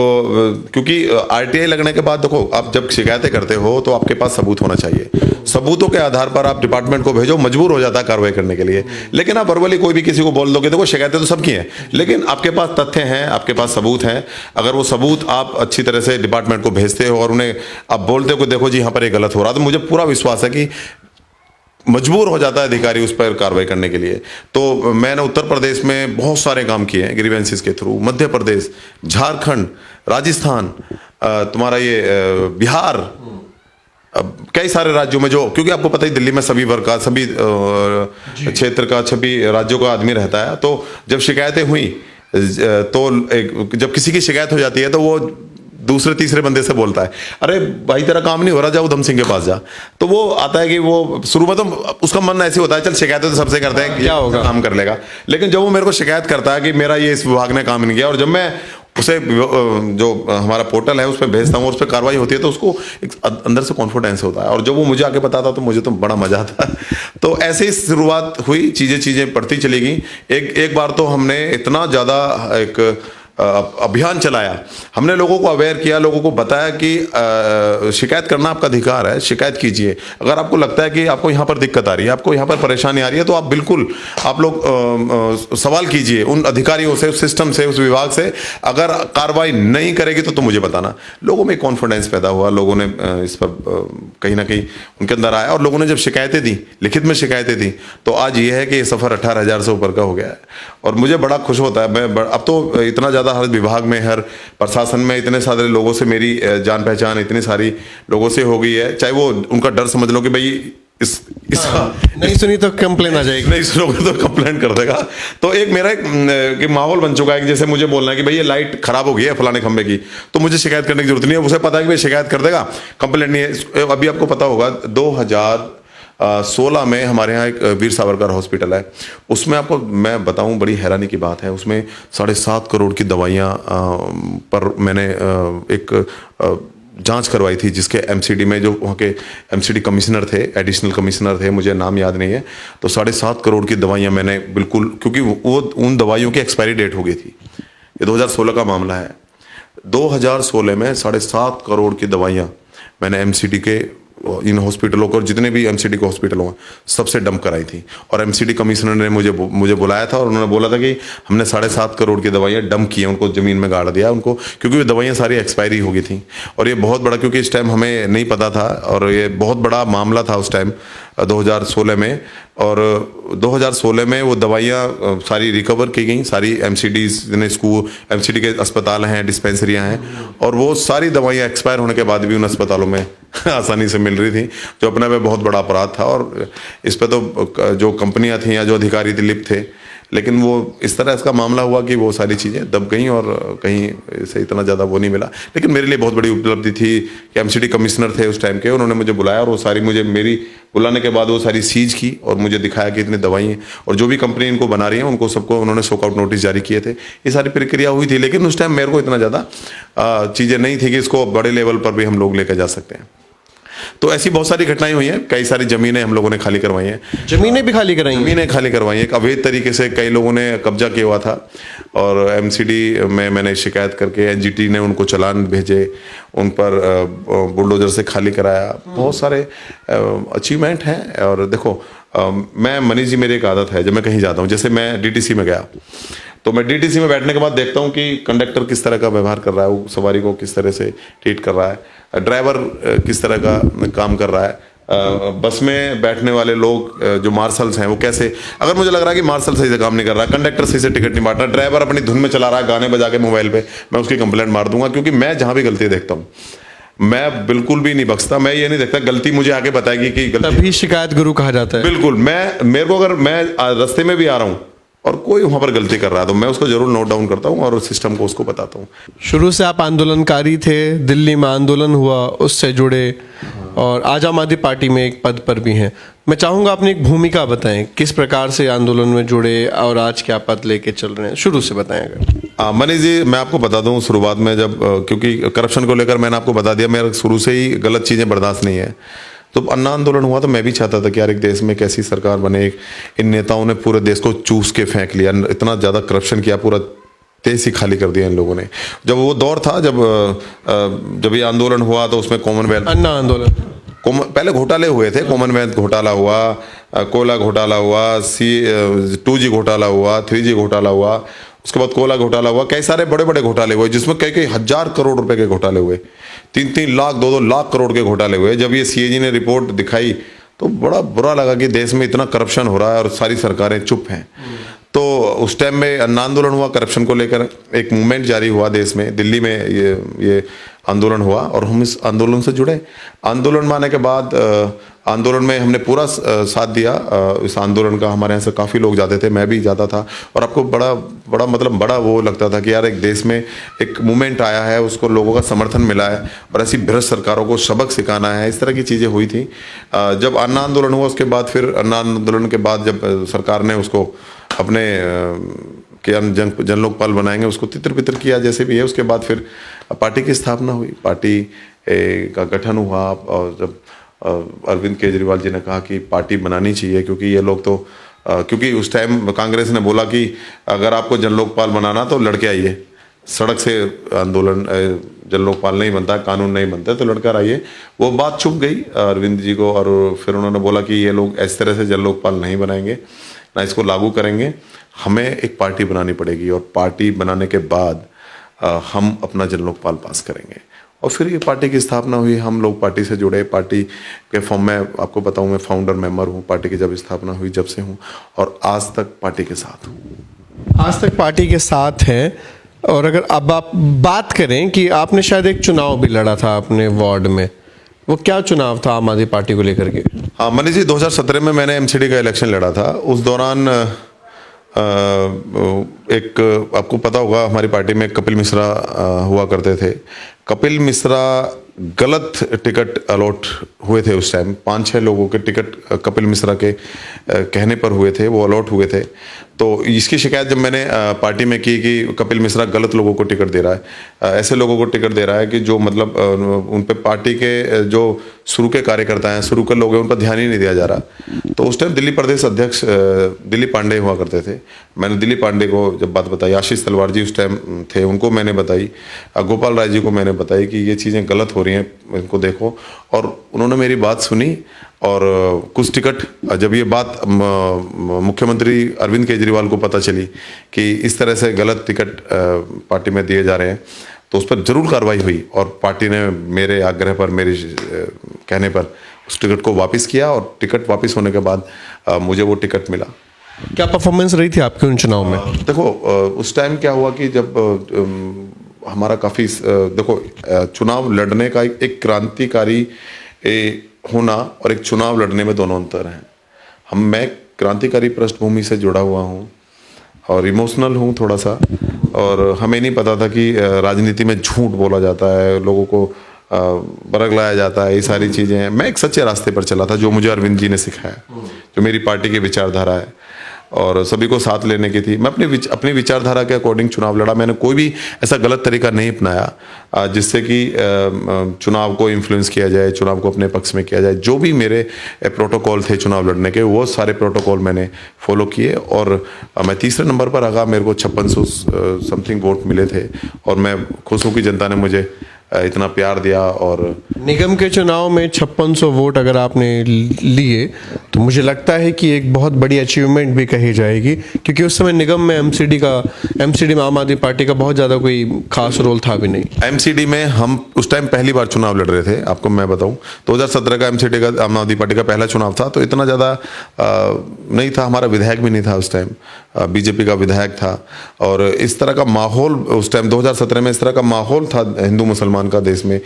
क्योंकि RTI लगने के बाद देखो, आप जब शिकायतें करते हो तो आपके पास सबूत होना चाहिए। सबूतों के आधार पर आप डिपार्टमेंट को भेजो, मजबूर हो जाता है कार्रवाई करने के लिए। लेकिन आप वर्बली कोई भी किसी को बोल दोगे, देखो शिकायतें तो सबकी हैं, लेकिन आपके पास तथ्य हैं, आपके पास सबूत हैं। अगर वो सबूत आप अच्छी तरह से डिपार्टमेंट को भेजते हो और उन्हें आप बोलते हो कि देखो जी यहाँ पर ये गलत हो रहा, तो मुझे पूरा विश्वास है कि मजबूर हो जाता है अधिकारी उस पर कार्रवाई करने के लिए। तो मैंने उत्तर प्रदेश में बहुत सारे काम किए हैं ग्रीवेंसेस के थ्रू, मध्य प्रदेश, झारखंड, राजस्थान, तुम्हारा ये बिहार, कई सारे राज्यों में, जो क्योंकि आपको पता ही दिल्ली में सभी वर्ग का, सभी क्षेत्र का, सभी राज्यों का आदमी रहता है। तो जब शिकायतें हुई तो जब किसी की शिकायत हो जाती है तो वो दूसरे तीसरे बंदे से बोलता है, अरे भाई तेरा काम नहीं हो रहा, जा उधम सिंह के पास जा। तो वो आता है कि वो शुरू में तो उसका मन ऐसे होता है, चल शिकायतें तो सबसे करते हैं, क्या होगा, काम कर लेगा। लेकिन जब वो मेरे को शिकायत करता है कि मेरा ये इस विभाग ने काम नहीं किया, और जब मैं उसे जो हमारा पोर्टल है उस पर भेजता हूँ, उस पर कार्रवाई होती है तो उसको एक अंदर से कॉन्फिडेंस होता है, और जब वो मुझे आके बताता तो मुझे तो बड़ा मजा आता। तो ऐसे ही शुरुआत हुई, चीज़ें बढ़ती चली गई। एक बार तो हमने इतना ज़्यादा एक अभियान चलाया, हमने लोगों को अवेयर किया, लोगों को बताया कि शिकायत करना आपका अधिकार है, शिकायत कीजिए। अगर आपको लगता है कि आपको यहाँ पर दिक्कत आ रही है, आपको यहाँ पर परेशानी आ रही है, तो आप बिल्कुल आप लोग सवाल कीजिए उन अधिकारियों से, उस सिस्टम से, उस विभाग से। अगर कार्रवाई नहीं करेगी तो मुझे बताना। लोगों में कॉन्फिडेंस पैदा हुआ, लोगों ने इस पर कहीं ना कहीं उनके अंदर आया, और लोगों ने जब शिकायतें दी, लिखित में शिकायतें दी, तो आज ये है कि ये सफ़र 18,000 से ऊपर का हो गया है। और मुझे बड़ा खुश होता है, मैं अब तो इतना ज़्यादा हर विभाग में, हर प्रशासन में इतने सारे लोगों से मेरी जान पहचान इतनी सारी लोगों से हो गई है, चाहे वो उनका डर समझ लो कि भाई इसका नहीं सुनी तो कंप्लेन आ जाएगी, नहीं सुनोगे तो कंप्लेंट कर देगा। तो एक मेरा एक माहौल बन चुका है कि जैसे मुझे बोलना है कि भाई ये लाइट खराब हो गई है फलाने खंबे की, तो मुझे शिकायत करने की जरूरत नहीं है, उसे पता है कि भाई शिकायत कर देगा, कंप्लेंट नहीं है। अभी आपको पता होगा 2016 में हमारे यहाँ एक वीर सावरकर हॉस्पिटल है, उसमें आपको मैं बताऊं बड़ी हैरानी की बात है, उसमें 7.5 करोड़ की दवाइयाँ पर मैंने एक जांच करवाई थी, जिसके एमसीडी में जो वहाँ के एमसीडी कमिश्नर थे, एडिशनल कमिश्नर थे, मुझे नाम याद नहीं है, तो 7.5 करोड़ की दवाइयाँ मैंने बिल्कुल, क्योंकि वो उन दवाइयों की एक्सपायरी डेट हो गई थी। ये 2016 का मामला है। 2016 में 7.5 करोड़ की दवाइयाँ मैंने एमसीडी के इन हॉस्पिटलों को, जितने भी एमसीडी के हॉस्पिटल हैं सबसे डंप कराई थी। और एमसीडी कमिश्नर ने मुझे बुलाया था और उन्होंने बोला था कि हमने 7.5 करोड़ की दवाइयाँ डंप की हैं, उनको ज़मीन में गाड़ दिया उनको, क्योंकि वो दवाइयाँ सारी एक्सपायरी हो गई थी। और ये बहुत बड़ा, क्योंकि इस टाइम हमें नहीं पता था, और ये बहुत बड़ा मामला था उस टाइम 2016 में। और 2016 में वो दवाइयाँ सारी रिकवर की गई, सारी एमसीडीज, जितने स्कूल एमसीडी के अस्पताल हैं, डिस्पेंसरियाँ हैं, और वो सारी दवाइयाँ एक्सपायर होने के बाद भी उन अस्पतालों में आसानी से मिल रही थी, जो अपने में बहुत बड़ा अपराध था। और इस पर तो जो कंपनियां थी या जो अधिकारी लिप्त थे, लेकिन वो इस तरह इसका मामला हुआ कि वो सारी चीज़ें दब गईं और कहीं से इतना ज़्यादा वो नहीं मिला। लेकिन मेरे लिए बहुत बड़ी उपलब्धि थी कि एमसीडी कमिश्नर थे उस टाइम के, उन्होंने मुझे बुलाया और वो सारी मेरी बुलाने के बाद वो सारी सीज की और मुझे दिखाया कि इतनी दवाई और जो भी कंपनी इनको बना रही है उनको सबको उन्होंने शॉकआउट नोटिस जारी किए थे। ये सारी प्रक्रिया हुई थी, लेकिन उस टाइम मेरे को इतना ज़्यादा चीज़ें नहीं थी कि इसको बड़े लेवल पर भी हम लोग लेकर जा सकते हैं। तो ऐसी बहुत सारी घटनाएं हुई हैं, कई सारी ज़मीनें हम लोगों ने खाली करवाई हैं। जमीनें भी खाली कराई हैं? ज़मीनें खाली करवाई हैं, एक अवैध तरीके से कई लोगों ने कब्जा किया हुआ था, और एमसीडी में मैंने शिकायत करके एनजीटी ने उनको चालान भेजे, उन पर बुलडोजर से खाली कराया। बहुत सारे अचीवमेंट हैं। और देखो मैं, मनीष जी, मेरी एक आदत है, जब मैं कहीं जाता हूँ, जैसे मैं डीटीसी में गया, तो मैं डीटीसी में बैठने के बाद देखता हूँ कि कंडक्टर किस तरह का व्यवहार कर रहा है, वो सवारी को किस तरह से ट्रीट कर रहा है, ड्राइवर किस तरह का काम कर रहा है, बस में बैठने वाले लोग जो मार्शल्स हैं वो कैसे, अगर मुझे लग रहा है कि मार्शल सही से काम नहीं कर रहा, कंडक्टर सही से टिकट नहीं बांट रहा, ड्राइवर अपनी धुन में चला रहा है गाने बजा के मोबाइल पे, मैं उसकी कंप्लेंट मार दूंगा। क्योंकि मैं जहाँ भी गलती देखता हूँ मैं बिल्कुल भी नहीं बख्शता। मैं ये नहीं देखता गलती मुझे आगे बताएगी कि गलती, तभी शिकायत गुरु कहा जाता है। बिल्कुल। मेरे को अगर मैं रास्ते में भी आ रहा हूँ और कोई वहाँ पर गलती कर रहा है तो मैं उसको जरूर नोट डाउन करता हूँ और सिस्टम को उसको बताता हूँ। शुरू से आप आंदोलनकारी थे, दिल्ली में आंदोलन हुआ उससे जुड़े, और आज आम आदमी पार्टी में एक पद पर भी हैं। मैं चाहूँगा अपनी एक भूमिका बताएं, किस प्रकार से आंदोलन में जुड़े और आज क्या पद लेके चल रहे हैं, शुरू से बताएं अगर। मनीष जी, मैं आपको बता दूं, शुरुआत में जब क्योंकि करप्शन को लेकर मैंने आपको बता दिया, मेरा शुरू से ही गलत चीज़ें बर्दाश्त नहीं है। तो अन्ना आंदोलन हुआ तो मैं भी चाहता था कि यार एक देश में कैसी सरकार बने। इन नेताओं ने पूरे देश को चूस के फेंक लिया, इतना ज़्यादा करप्शन किया, पूरा देश ही खाली कर दिया इन लोगों ने। जब वो दौर था, जब ये आंदोलन हुआ तो उसमें कॉमनवेल्थ, अन्ना आंदोलन, पहले घोटाले हुए थे, कॉमनवेल्थ घोटाला हुआ, कोयला घोटाला हुआ, 2G घोटाला हुआ, 3G घोटाला हुआ, उसके बाद कोयला घोटाला हुआ, कई सारे बड़े बड़े घोटाले हुए जिसमें कई हजार करोड़ रुपए के घोटाले हुए, 3-3 लाख 2-2 लाख करोड़ के घोटाले हुए। जब ये CAG ने रिपोर्ट दिखाई तो बड़ा बुरा लगा कि देश में इतना करप्शन हो रहा है और सारी सरकारें चुप हैं। तो उस टाइम में अन्ना आंदोलन हुआ, करप्शन को लेकर एक मूवमेंट जारी हुआ देश में, दिल्ली में ये आंदोलन हुआ और हम इस आंदोलन से जुड़े। आंदोलन में आने के बाद आंदोलन में हमने पूरा साथ दिया इस आंदोलन का। हमारे यहाँ से काफ़ी लोग जाते थे, मैं भी जाता था, और आपको बड़ा वो लगता था कि यार एक देश में एक मूवमेंट आया है, उसको लोगों का समर्थन मिला है और ऐसी भ्रष्ट सरकारों को सबक सिखाना है, इस तरह की चीज़ें हुई थी। जब अन्ना आंदोलन हुआ उसके बाद, फिर अन्ना आंदोलन के बाद जब सरकार ने उसको अपने कि हम जन लोकपाल बनाएंगे, उसको तितर बितर किया जैसे भी है। उसके बाद फिर पार्टी की स्थापना हुई, पार्टी का गठन हुआ। और जब अरविंद केजरीवाल जी ने कहा कि पार्टी बनानी चाहिए, क्योंकि ये लोग तो क्योंकि उस टाइम कांग्रेस ने बोला कि अगर आपको जन लोकपाल बनाना तो लड़के आइए, सड़क से आंदोलन, जन लोकपाल नहीं बनता, कानून नहीं बनता तो लड़कर आइए। वो बात चुप गई अरविंद जी को, और फिर उन्होंने बोला कि ये लोग इस तरह से जन लोकपाल नहीं बनाएंगे, ना इसको लागू करेंगे, हमें एक पार्टी बनानी पड़ेगी, और पार्टी बनाने के बाद हम अपना जन लोकपाल पास करेंगे। और फिर ये पार्टी की स्थापना हुई, हम लोग पार्टी से जुड़े, पार्टी के फॉर्म में आपको बताऊं मैं फाउंडर मेंबर हूं, पार्टी की जब स्थापना हुई जब से हूं, और आज तक पार्टी के साथ हूं। आज तक पार्टी के साथ हैं। और अगर अब आप बात करें कि आपने शायद एक चुनाव भी लड़ा था अपने वार्ड में, वो क्या चुनाव था आम आदमी पार्टी को लेकर के? हाँ मनीष जी, 2017 में मैंने एमसीडी का इलेक्शन लड़ा था। उस दौरान एक आपको पता होगा हमारी पार्टी में कपिल मिश्रा हुआ करते थे। कपिल मिश्रा गलत टिकट अलॉट हुए थे उस टाइम, 5-6 लोगों के टिकट कपिल मिश्रा के कहने पर हुए थे, वो अलॉट हुए थे। तो इसकी शिकायत जब मैंने पार्टी में की कि कपिल मिश्रा गलत लोगों को टिकट दे रहा है, ऐसे लोगों को टिकट दे रहा है कि जो मतलब उन पे पार्टी के जो शुरू के कार्यकर्ता हैं, शुरू के लोग हैं, उन पर ध्यान ही नहीं दिया जा रहा। तो उस टाइम दिल्ली प्रदेश अध्यक्ष दिलीप पांडे हुआ करते थे। मैंने दिलीप पांडे को जब बात बताई, आशीष तलवार जी उस टाइम थे, उनको मैंने बताई, गोपाल राय जी को मैंने बताई कि ये चीज़ें गलत हो रही हैं, इनको देखो। और उन्होंने मेरी बात सुनी, और कुछ टिकट, जब ये बात मुख्यमंत्री अरविंद केजरीवाल को पता चली कि इस तरह से गलत टिकट पार्टी में दिए जा रहे हैं, तो उस पर जरूर कार्रवाई हुई, और पार्टी ने मेरे आग्रह पर, मेरे कहने पर उस टिकट को वापस किया, और टिकट वापस होने के बाद मुझे वो टिकट मिला। क्या परफॉर्मेंस रही थी आपके उन चुनाव में? देखो उस टाइम क्या हुआ कि जब हमारा काफ़ी देखो, चुनाव लड़ने का एक क्रांतिकारी होना और एक चुनाव लड़ने में दोनों अंतर हैं। मैं क्रांतिकारी पृष्ठभूमि से जुड़ा हुआ हूँ और इमोशनल हूँ थोड़ा सा, और हमें नहीं पता था कि राजनीति में झूठ बोला जाता है, लोगों को बरगलाया जाता है, ये सारी चीज़ें हैं। मैं एक सच्चे रास्ते पर चला था, जो मुझे अरविंद जी ने सिखाया, जो मेरी पार्टी की विचारधारा है, और सभी को साथ लेने की थी। मैं अपनी विचारधारा के अकॉर्डिंग चुनाव लड़ा। मैंने कोई भी ऐसा गलत तरीका नहीं अपनाया जिससे कि चुनाव को इन्फ्लुएंस किया जाए, चुनाव को अपने पक्ष में किया जाए। जो भी मेरे प्रोटोकॉल थे चुनाव लड़ने के, वो सारे प्रोटोकॉल मैंने फॉलो किए, और मैं तीसरे नंबर पर आगा। मेरे को 5600 समथिंग वोट मिले थे, और मैं खुश हूँ कि जनता ने मुझे इतना प्यार दिया। और निगम के चुनाव में 5600 वोट अगर आपने लिए, तो मुझे लगता है कि एक बहुत बड़ी अचीवमेंट भी कही जाएगी, क्योंकि उस समय निगम में एमसीडी में आम आदमी पार्टी का बहुत ज़्यादा कोई खास रोल था भी नहीं। एमसीडी में हम उस टाइम पहली बार चुनाव लड़ रहे थे। आपको मैं बताऊं, 2017 का एमसीडी का, आम आदमी पार्टी का पहला चुनाव था, तो इतना ज़्यादा नहीं था। हमारा विधायक भी नहीं था उस टाइम, बीजेपी का विधायक था, और इस तरह का माहौल उस टाइम 2017 में, इस तरह का माहौल था हिंदू मुसलमान का देश में,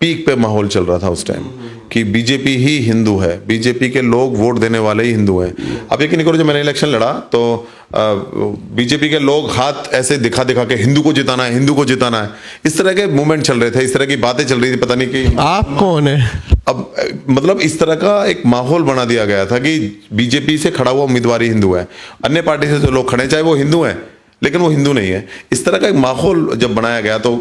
पीक पे माहौल चल रहा था उस टाइम कि बीजेपी ही हिंदू है, बीजेपी के लोग वोट देने वाले ही हिंदू हैं। अब यकीन नहीं करो, जब मैंने इलेक्शन लड़ा तो बीजेपी के लोग हाथ ऐसे दिखा दिखा के हिंदू को जिताना है, हिंदू को जिताना है, इस तरह के मूवमेंट चल रहे थे, इस तरह की बातें चल रही थी। पता नहीं कि आप कौन है? अब मतलब इस तरह का एक माहौल बना दिया गया था कि बीजेपी से खड़ा हुआ उम्मीदवार ही हिंदू है, अन्य पार्टी से जो लोग खड़े चाहे वो हिंदू हैं, लेकिन वो हिंदू नहीं है। इस तरह का एक माहौल जब बनाया गया, तो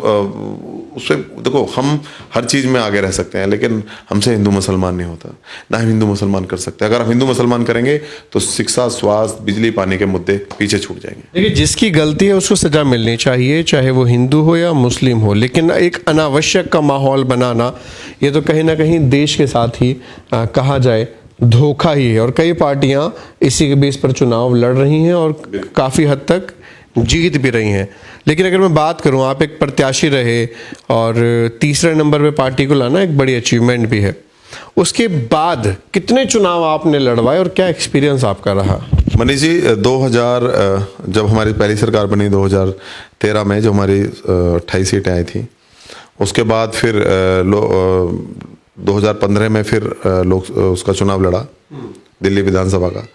उससे देखो, हम हर चीज़ में आगे रह सकते हैं, लेकिन हमसे हिंदू मुसलमान नहीं होता, ना हम हिंदू मुसलमान कर सकते। अगर हम हिंदू मुसलमान करेंगे तो शिक्षा, स्वास्थ्य, बिजली, पानी के मुद्दे पीछे छूट जाएंगे। देखिए, जिसकी गलती है उसको सजा मिलनी चाहिए, चाहे वो हिंदू हो या मुस्लिम हो, लेकिन एक अनावश्यक का माहौल बनाना, ये तो कहीं ना कहीं देश के साथ ही कहा जाए धोखा ही है। और कई पार्टियां इसी के बेस पर चुनाव लड़ रही हैं और काफ़ी हद तक जीत भी रही हैं। लेकिन अगर मैं बात करूं, आप एक प्रत्याशी रहे और तीसरे नंबर पे पार्टी को लाना एक बड़ी अचीवमेंट भी है। उसके बाद कितने चुनाव आपने लड़वाए और क्या एक्सपीरियंस आपका रहा? मनीष जी, 2000 जब हमारी पहली सरकार बनी 2013 में, जो हमारी 28 सीटें आई थी, उसके बाद फिर 2015 में फिर उसका चुनाव लड़ा, दिल्ली विधानसभा का।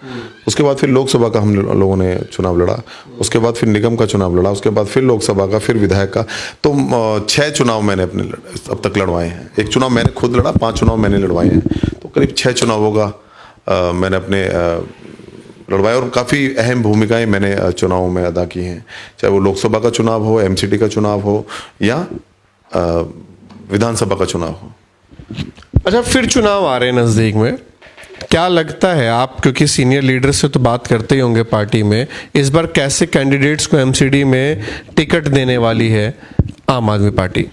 उसके बाद फिर लोकसभा का हम लोगों ने चुनाव लड़ा, उसके बाद फिर निगम का चुनाव लड़ा, उसके बाद फिर लोकसभा का, फिर विधायक का। तो 6 चुनाव मैंने अपने अब तक लड़वाए हैं। एक चुनाव मैंने खुद लड़ा, 5 चुनाव मैंने लड़वाए हैं, तो करीब 6 चुनावों का मैंने अपने लड़वाया और काफ़ी अहम भूमिकाएं मैंने चुनावों में अदा की हैं, चाहे वो लोकसभा का चुनाव हो, एमसीडी का चुनाव हो या विधानसभा का चुनाव हो। अच्छा, फिर चुनाव आ रहे हैं नज़दीक में, क्या लगता है आप, क्योंकि सीनियर लीडर से तो बात करते ही होंगे पार्टी में, इस बार कैसे कैंडिडेट्स को एमसीडी में टिकट देने वाली है आम आदमी पार्टी?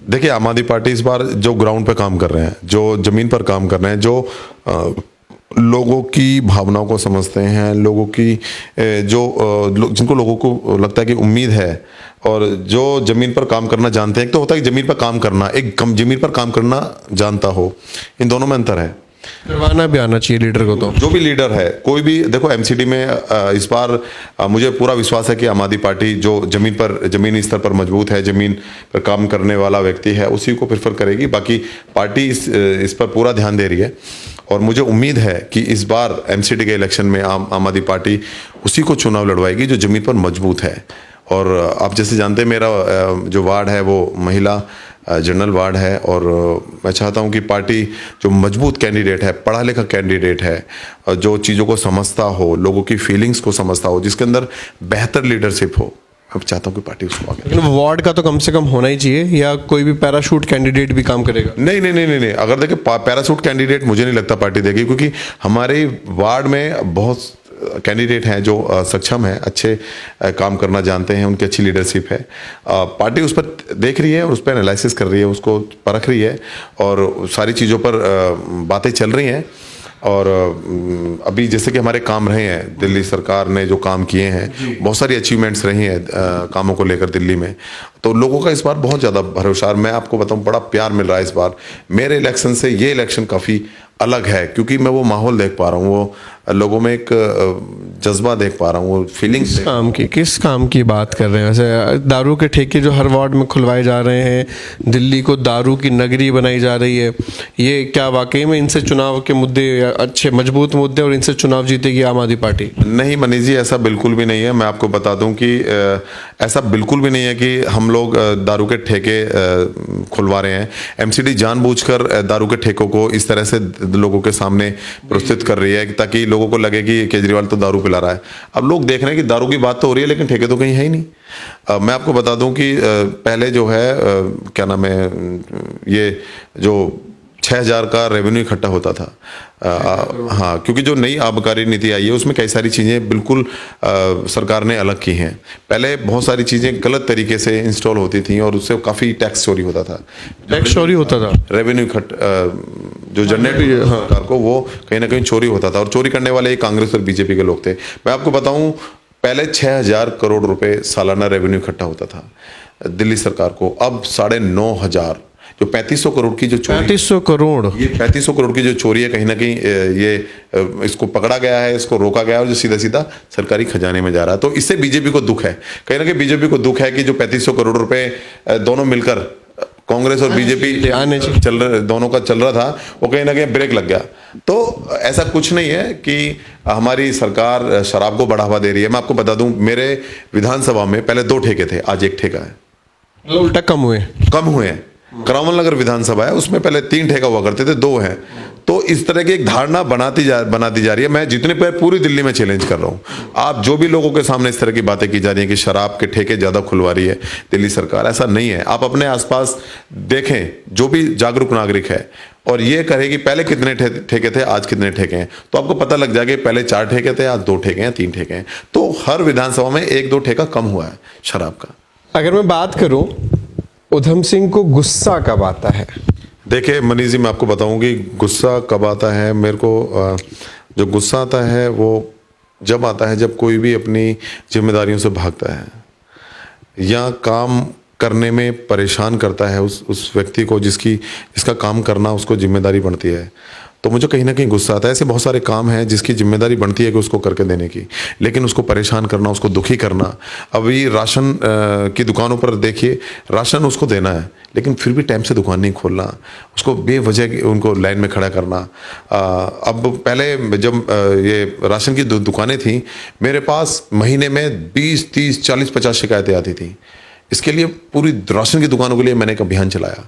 देखिए, आम आदमी पार्टी इस बार जो ग्राउंड पे काम कर रहे हैं, जो ज़मीन पर काम कर रहे हैं, जो लोगों की भावनाओं को समझते हैं, लोगों की जिनको लोगों को लगता है कि उम्मीद है और जो ज़मीन पर काम करना जानते हैं। एक तो होता है कि ज़मीन पर काम करना, एक ज़मीन पर काम करना जानता हो, इन दोनों में अंतर है। करवाना भी आना चाहिए लीडर को। तो जो भी लीडर है, कोई भी, देखो एमसीडी में इस बार मुझे पूरा विश्वास है कि आम आदमी पार्टी जो ज़मीनी स्तर पर मजबूत है, ज़मीन पर काम करने वाला व्यक्ति है, उसी को प्रेफर करेगी। बाकी पार्टी इस पर पूरा ध्यान दे रही है और मुझे उम्मीद है कि इस बार एमसीडी के इलेक्शन में आम आदमी पार्टी उसी को चुनाव लड़वाएगी जो ज़मीन पर मजबूत है। और आप जैसे जानते हैं, मेरा जो वार्ड है वो महिला जनरल वार्ड है और मैं चाहता हूं कि पार्टी जो मजबूत कैंडिडेट है, पढ़ा लिखा कैंडिडेट है, जो चीज़ों को समझता हो, लोगों की फीलिंग्स को समझता हो, जिसके अंदर बेहतर लीडरशिप हो, मैं चाहता हूं कि पार्टी उसको आगे। लेकिन वार्ड का तो कम से कम होना ही चाहिए, या कोई भी पैराशूट कैंडिडेट भी काम करेगा? नहीं नहीं नहीं नहीं नहीं, अगर देखिए पैराशूट कैंडिडेट मुझे नहीं लगता पार्टी देगी, क्योंकि हमारे वार्ड में बहुत कैंडिडेट हैं जो सक्षम हैं, अच्छे काम करना जानते हैं, उनकी अच्छी लीडरशिप है। पार्टी उस पर देख रही है और उस पर एनालिसिस कर रही है, उसको परख रही है और सारी चीज़ों पर बातें चल रही हैं। और अभी जैसे कि हमारे काम रहे हैं, दिल्ली सरकार ने जो काम किए हैं, बहुत सारी अचीवमेंट्स रही हैं कामों को लेकर दिल्ली में, तो लोगों का इस बार बहुत ज़्यादा भरोसा, मैं आपको बताऊं बड़ा प्यार मिल रहा है इस बार। मेरे इलेक्शन से ये इलेक्शन काफ़ी अलग है, क्योंकि मैं वो माहौल देख पा रहा हूँ, वो लोगों में एक जज्बा देख पा रहा हूँ, वो फीलिंग्स। किस काम की बात कर रहे हैं? वैसे दारू के ठेके जो हर वार्ड में खुलवाए जा रहे हैं, दिल्ली को दारू की नगरी बनाई जा रही है, ये क्या वाकई में इनसे चुनाव के मुद्दे, अच्छे मजबूत मुद्दे, और इनसे चुनाव जीतेगी आम आदमी पार्टी? नहीं मनीष जी, ऐसा बिल्कुल भी नहीं है। मैं आपको बता दूं कि ऐसा बिल्कुल भी नहीं है कि हम लोग दारू के ठेके खुलवा रहे हैं। एमसीडी जानबूझकर दारू के ठेकों को इस तरह से लोगों के सामने प्रस्तुत कर रही है ताकि लोगों को लगे कि केजरीवाल तो दारू पिला रहा है। अब लोग देख रहे हैं कि दारू की बात तो हो रही है, लेकिन ठेके तो कहीं है ही नहीं। मैं आपको बता दूं कि पहले जो है क्या नाम है, ये जो 6,000 का रेवेन्यू इकट्ठा होता था, हाँ, क्योंकि जो नई आबकारी नीति आई है उसमें कई सारी चीज़ें बिल्कुल सरकार ने अलग की हैं। पहले बहुत सारी चीज़ें गलत तरीके से इंस्टॉल होती थी और उससे काफ़ी टैक्स चोरी होता था। टैक्स चोरी होता था, रेवेन्यू जो जनरेट सरकार को, वो कहीं ना कहीं चोरी होता था और चोरी करने वाले कांग्रेस और बीजेपी के लोग थे। मैं आपको बताऊं, पहले 6,000 करोड़ रुपए सालाना रेवेन्यू इकट्ठा होता था दिल्ली सरकार को, अब 9,500, जो 3500 करोड़ की जो चोरी, 3500 करोड़, ये 3500 करोड़ की जो चोरी है, कहीं ना कहीं ये इसको पकड़ा गया है, इसको रोका गया है और जो सीधा सीधा सरकारी खजाने में जा रहा है। तो इससे बीजेपी को दुख है, कहीं ना कहीं बीजेपी को दुख है कि जो 3500 करोड़ रुपए दोनों मिलकर, कांग्रेस और बीजेपी चल रहे, दोनों का चल रहा था, वो कहीं ना कहीं ब्रेक लग गया। तो ऐसा कुछ नहीं है कि हमारी सरकार शराब को बढ़ावा दे रही है। मैं आपको बता दूं, मेरे विधानसभा में पहले 2 ठेके थे, आज 1 ठेका है। उल्टा कम हुए हैं। करावल नगर विधानसभा है, उसमें पहले 3 ठेका हुआ करते थे, 2 हैं। तो इस तरह की एक धारणा बनाती जा रही है। मैं जितने पर पूरी दिल्ली में चैलेंज कर रहा हूँ, आप जो भी लोगों के सामने इस तरह की बातें की जा रही हैं कि शराब के ठेके ज़्यादा खुलवा रही है दिल्ली सरकार, ऐसा नहीं है। आप अपने आसपास देखें, जो भी जागरूक नागरिक है और ये कहे कि पहले कितने ठेके थे, आज कितने ठेके हैं, तो आपको पता लग जाएगा पहले 4 ठेके थे, आज 2 ठेके हैं, 3 ठेके हैं। तो हर विधानसभा में 1-2 ठेका कम हुआ है शराब का। अगर मैं बात करूं, उधम सिंह को गुस्सा कब आता है? देखिए मनीष जी, मैं आपको बताऊं कि गुस्सा कब आता है। मेरे को जो गुस्सा आता है वो जब आता है जब कोई भी अपनी जिम्मेदारियों से भागता है या काम करने में परेशान करता है उस व्यक्ति को जिसका काम करना उसको जिम्मेदारी बनती है, तो मुझे कहीं ना कहीं गुस्सा आता है। ऐसे बहुत सारे काम हैं जिसकी जिम्मेदारी बनती है कि उसको करके देने की, लेकिन उसको परेशान करना, उसको दुखी करना। अभी राशन की दुकानों पर देखिए, राशन उसको देना है लेकिन फिर भी टाइम से दुकान नहीं खोलना, उसको बेवजह उनको लाइन में खड़ा करना। अब पहले जब ये राशन की दुकानें थी, मेरे पास महीने में 20, 30, 40, 50 शिकायतें आती थी। इसके लिए पूरी राशन की दुकानों के लिए मैंने एक अभियान चलाया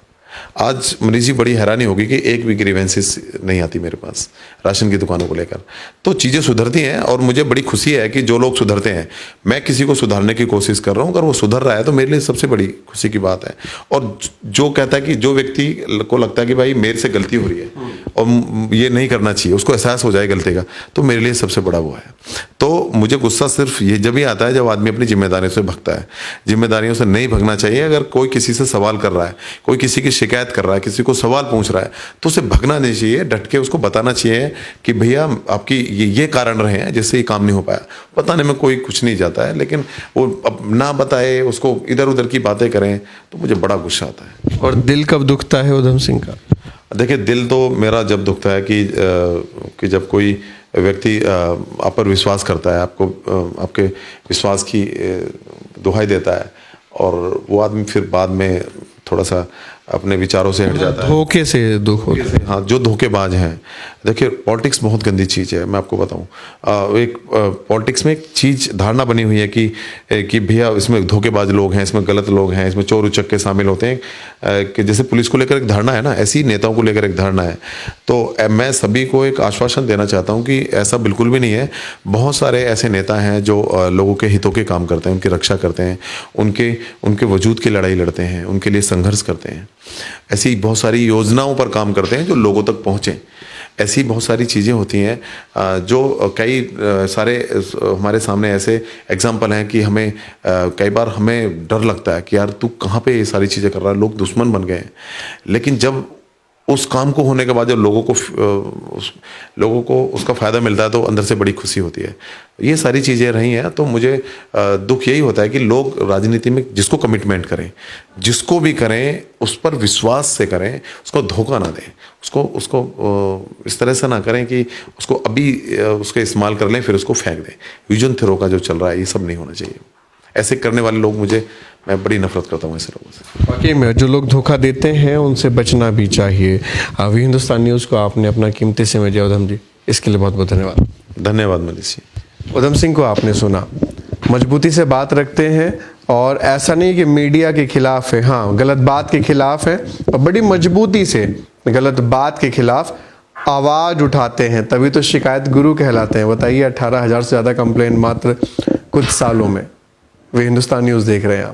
आज मनीष जी बड़ी हैरानी होगी कि एक भी ग्रीवेंसेस नहीं आती मेरे पास राशन की दुकानों को लेकर। तो चीज़ें सुधरती हैं और मुझे बड़ी खुशी है कि जो लोग सुधरते हैं, मैं किसी को सुधारने की कोशिश कर रहा हूँ, अगर वो सुधर रहा है तो मेरे लिए सबसे बड़ी खुशी की बात है। और जो कहता है कि जो व्यक्ति को लगता है कि भाई मेरे से गलती हो रही है और ये नहीं करना चाहिए, उसको एहसास हो जाए गलती का, तो मेरे लिए सबसे बड़ा वो है। तो मुझे गुस्सा सिर्फ ये जब ही आता है जब आदमी अपनी जिम्मेदारियों से भगता है। जिम्मेदारियों से नहीं भगना चाहिए। अगर कोई किसी से सवाल कर रहा है, कोई किसी की शिकायत कर रहा है, किसी को सवाल पूछ रहा है, तो उसे भगना नहीं चाहिए, डट के उसको बताना चाहिए कि भैया आपकी ये कारण रहे हैं जिससे ये काम नहीं हो पाया। बताने में कोई कुछ नहीं जाता है, लेकिन वो अब ना बताए, उसको इधर उधर की बातें करें तो मुझे बड़ा गुस्सा आता है। और दिल कब दुखता है उधम सिंह का? देखिए, दिल तो मेरा जब दुखता है कि जब कोई व्यक्ति आप पर विश्वास करता है, आपको आपके विश्वास की दुहाई देता है और वो आदमी फिर बाद में थोड़ा सा अपने विचारों से हट जाता है। धोखे से दुख होता है। हाँ, जो धोखेबाज हैं। देखिए, पॉलिटिक्स बहुत गंदी चीज़ है, मैं आपको बताऊं। एक पॉलिटिक्स में एक चीज़ धारणा बनी हुई है कि भैया इसमें धोखेबाज लोग हैं, इसमें गलत लोग हैं, इसमें चोर उचक्के शामिल होते हैं। कि जैसे पुलिस को लेकर एक धारणा है ना, ऐसी नेताओं को लेकर एक धारणा है। तो मैं सभी को एक आश्वासन देना चाहता हूँ कि ऐसा बिल्कुल भी नहीं है। बहुत सारे ऐसे नेता हैं जो लोगों के हितों के काम करते हैं, उनकी रक्षा करते हैं, उनके वजूद की लड़ाई लड़ते हैं, उनके लिए संघर्ष करते हैं। ऐसी बहुत सारी योजनाओं पर काम करते हैं जो लोगों तक पहुँचें। ऐसी बहुत सारी चीज़ें होती हैं जो कई सारे हमारे सामने ऐसे एग्जाम्पल हैं कि हमें कई बार हमें डर लगता है कि यार तू कहाँ पे ये सारी चीज़ें कर रहा है, लोग दुश्मन बन गए हैं। लेकिन जब उस काम को होने के बाद जब लोगों को उसका फ़ायदा मिलता है तो अंदर से बड़ी खुशी होती है। ये सारी चीज़ें रही हैं। तो मुझे दुख यही होता है कि लोग राजनीति में जिसको कमिटमेंट करें, जिसको भी करें, उस पर विश्वास से करें, उसको धोखा ना दें, उसको इस तरह से ना करें कि उसको अभी उसका इस्तेमाल कर लें फिर उसको फेंक दें। यूजन थ्रो का जो चल रहा है, ये सब नहीं होना चाहिए। ऐसे करने वाले लोग मैं बड़ी नफरत करता हूँ ऐसे लोगों से। वाकई में जो लोग धोखा देते हैं उनसे बचना भी चाहिए। अभी हिंदुस्तान न्यूज़ को आपने अपना कीमती समय दिया उधम जी, इसके लिए बहुत बहुत धन्यवाद। धन्यवाद मनीष जी। उधम सिंह को आपने सुना, मजबूती से बात रखते हैं और ऐसा नहीं कि मीडिया के खिलाफ है, हाँ गलत बात के खिलाफ है और बड़ी मजबूती से गलत बात के खिलाफ आवाज़ उठाते हैं, तभी तो शिकायत गुरु कहलाते हैं। बताइए, 18,000 से ज़्यादा कंप्लेंट मात्र कुछ सालों में। वे हिंदुस्तान न्यूज़ देख रहे हैं आप।